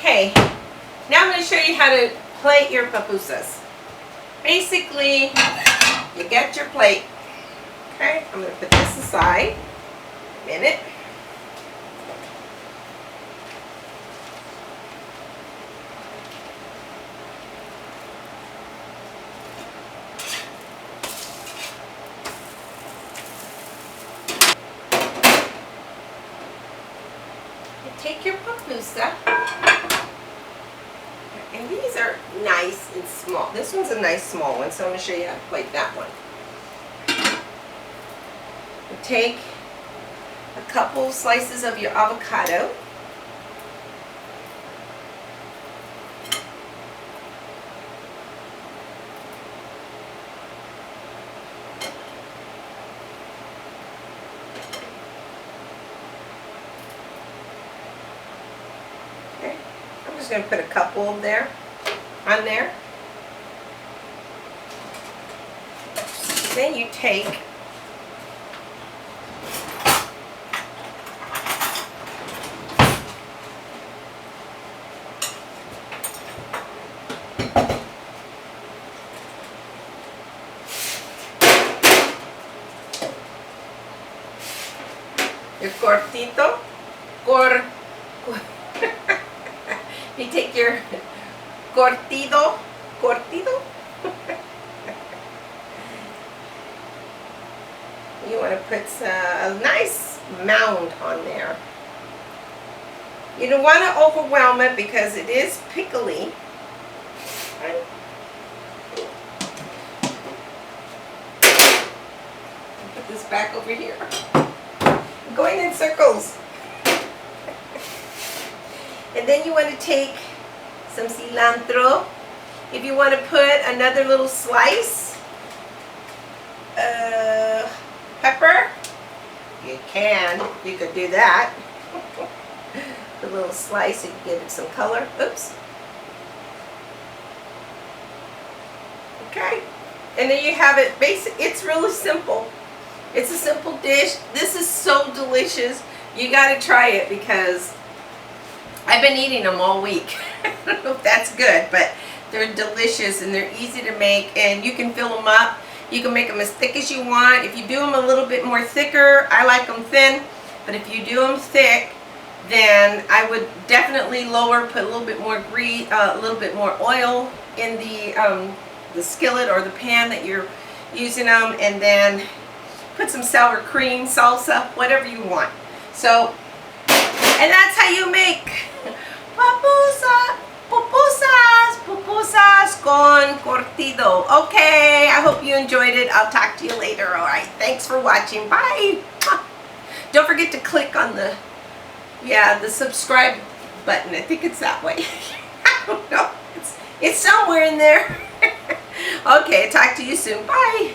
Okay, now I'm going to show you how to plate your pupusas. Basically, you get your plate. Okay, I'm going to put this aside a minute. Take your pupusa, and these are nice and small. This one's a nice small one, so I'm going to show you how to plate that one. You take a couple slices of your avocado. I'm just going to put a couple on there. Then you take your cortito, you take your curtido, you want to put a nice mound on there. You don't want to overwhelm it because it is pickly. Right? Put this back over here. I'm going in circles. And then you want to take some cilantro. If you want to put another little slice, pepper, you can. You could do that. A little slice, you can give it some color. Oops. Okay. And then you have it basic. It's really simple. It's a simple dish. This is so delicious. You got to try it because I've been eating them all week. I don't know if that's good, but they're delicious and they're easy to make, and you can fill them up. You can make them as thick as you want. If you do them a little bit more thicker, I like them thin, but if you do them thick, then I would definitely put a little bit more a little bit more oil in the skillet or the pan that you're using them, and then put some sour cream, salsa, whatever you want. So, and that's how you make pupusas con curtido. Okay, I hope you enjoyed it. I'll talk to you later. All right, thanks for watching. Bye. Don't forget to click on the subscribe button. I think it's that way. I don't know. It's somewhere in there. Okay, talk to you soon. Bye.